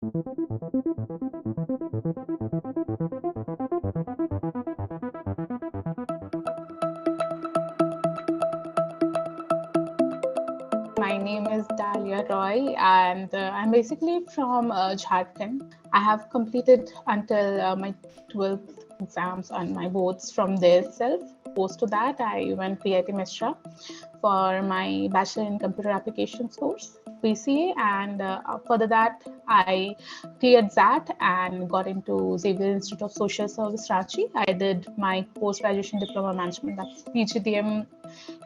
My name is Dahlia Roy, and I'm basically from Jharkhand. I have completed until my 12th exams and my boards from there itself. Post to that, I went PIT Misra for my Bachelor in Computer Applications course, BCA, and further that, I cleared that and got into Xavier Institute of Social Service, Ranchi. I did my post-graduation diploma management, that's PGDM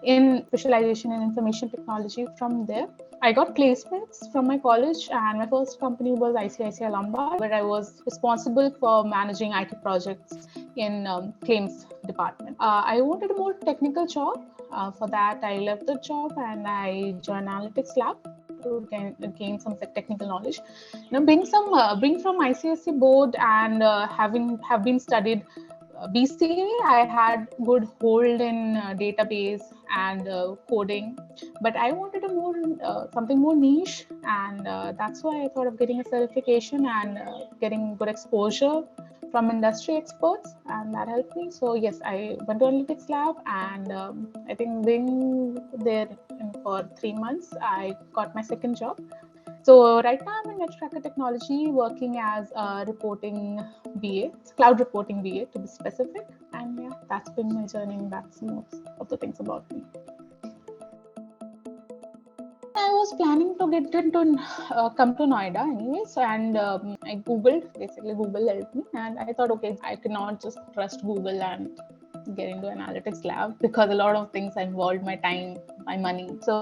in specialization in information technology from there. I got placements from my college, and my first company was ICICI Lombard, where I was responsible for managing IT projects in claims department. I wanted a more technical job. For that, I left the job and I joined Analytics Lab to gain some technical knowledge. Being from ICSE board and have been studied BCA, I had good hold in database and coding, but I wanted a more something more niche, and that's why I thought of getting a certification and getting good exposure from industry experts, and that helped me. So yes, I went to Analytics Lab, and I think being there for 3 months, I got my second job. So right now I'm in Network Technology, working as a reporting BA, cloud reporting BA to be specific. And yeah, that's been my journey. That's most of the things about me. I was planning to get into come to Noida anyways, and I googled. Basically, Google helped me, and I thought, okay, I cannot just trust Google and get into analytics lab because a lot of things involved my time, my money. So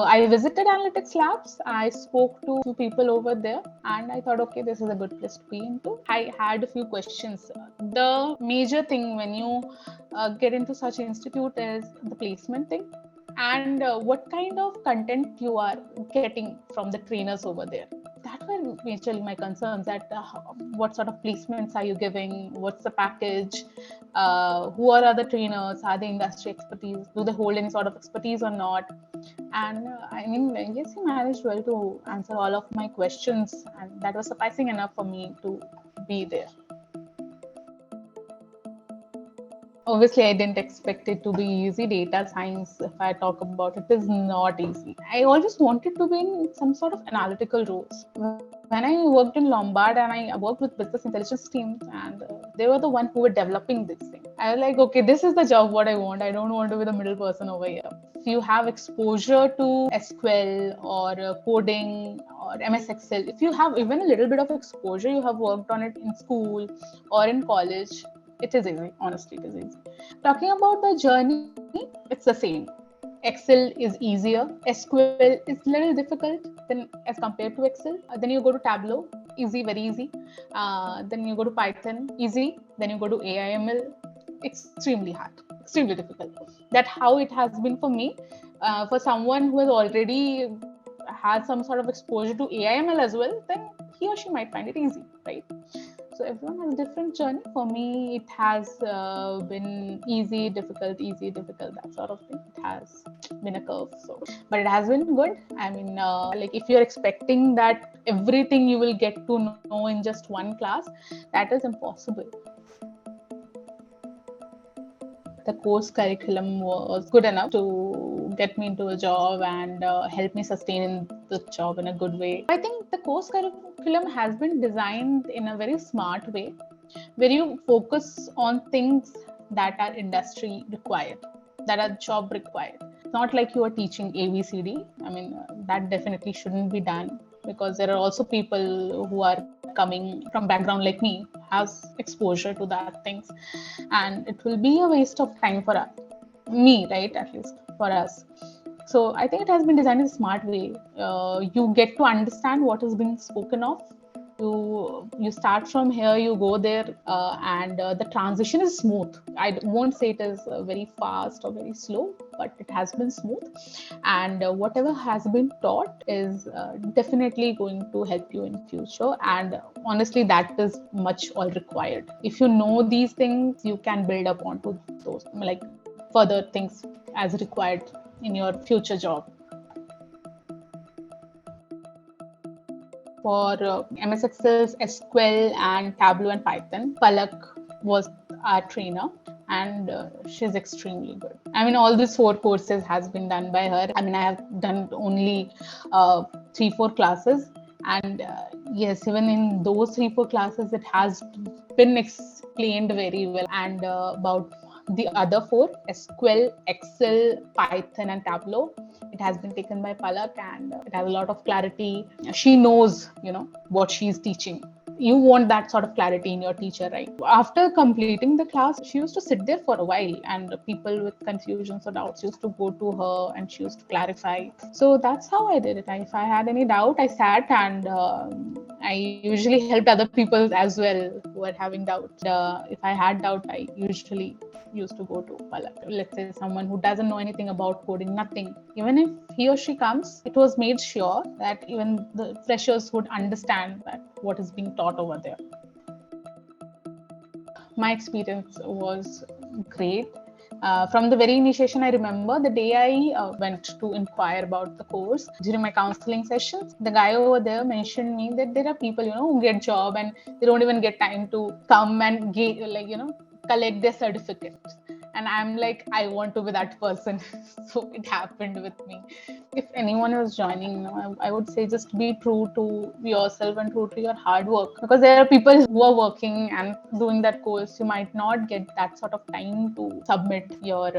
I visited analytics labs. I spoke to a few people over there, and I thought, okay, this is a good place to be into. I had a few questions. The major thing when you get into such institute is the placement thing, and what kind of content you are getting from the trainers over there. That were majorly my concerns, that what sort of placements are you giving, what's the package, who are other trainers, are they industry expertise, do they hold any sort of expertise or not. And I mean, yes, he managed well to answer all of my questions, and that was sufficing enough for me to be there. Obviously, I didn't expect it to be easy. Data science, if I talk about it, is not easy. I always wanted to be in some sort of analytical roles. When I worked in Lombard and I worked with business intelligence teams, and they were the one who were developing this thing. I was like, okay, this is the job what I want. I don't want to be the middle person over here. If you have exposure to SQL or coding or MS Excel, if you have even a little bit of exposure, you have worked on it in school or in college, it is easy. Honestly, it is easy. Talking about the journey, it's the same. Excel is easier. SQL is a little difficult than as compared to Excel. Then you go to Tableau, easy, very easy. Then you go to Python, easy. Then you go to AIML, extremely hard, extremely difficult. That's how it has been for me. For someone who has already had some sort of exposure to AIML as well, then he or she might find it easy, right? So everyone has a different journey. For me, it has been easy, difficult, that sort of thing. It has been a curve. So, but it has been good. I mean, like if you're expecting that everything you will get to know in just one class, that is impossible. The course curriculum was good enough to get me into a job and help me sustain in the job in a good way. I think the course curriculum has been designed in a very smart way, where you focus on things that are industry required, that are job required. It's not like you are teaching ABCD. I mean, that definitely shouldn't be done, because there are also people who are coming from background like me, has exposure to that things, and it will be a waste of time for us, me, right? At least for us. So I think it has been designed in a smart way. You get to understand what is being spoken of. You start from here, you go there, and the transition is smooth. I won't say it is very fast or very slow, but it has been smooth. And whatever has been taught is definitely going to help you in future. And honestly, that is much all required. If you know these things, you can build up onto those, like further things as required in your future job. for MS Excel's SQL and Tableau and Python. Palak was our trainer, and she's extremely good. I mean, all these 4 courses has been done by her. I mean, I have done only 3-4 classes, and yes, even in those 3-4 classes, it has been explained very well. And about the other 4, SQL, Excel, Python, and Tableau, it has been taken by Palak, and it has a lot of clarity. She knows, what she's teaching. You want that sort of clarity in your teacher, right? After completing the class, she used to sit there for a while, and people with confusions or doubts used to go to her, and she used to clarify. So that's how I did it. If I had any doubt, I sat, and I usually helped other people as well who were having doubts. If I had doubt, I usually used to go to Palak. Let's say someone who doesn't know anything about coding, nothing. Even if he or she comes, it was made sure that even the freshers would understand that what is being taught over there. My experience was great. From the very initiation, I remember the day I went to inquire about the course during my counseling sessions. The guy over there mentioned me that there are people, who get job and they don't even get time to come and collect their certificates. And I'm like, I want to be that person. So it happened with me. If anyone is joining, I would say just be true to yourself and true to your hard work, because there are people who are working and doing that course. You might not get that sort of time to submit your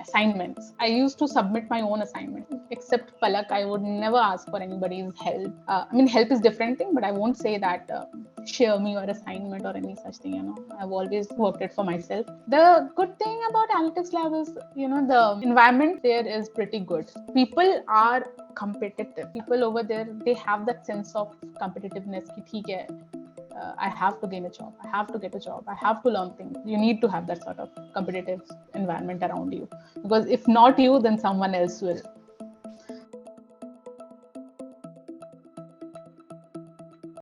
assignments. I used to submit my own assignment. Except Palak, I would never ask for anybody's help. Help is different thing, but I won't say that share me your assignment or any such thing. I've always worked it for myself. The good thing about Analytics Lab is, the environment there is pretty good. People are competitive. People over there, they have that sense of competitiveness. Ki, I have to gain a job. I have to get a job. I have to learn things. You need to have that sort of competitive environment around you, because if not you, then someone else will.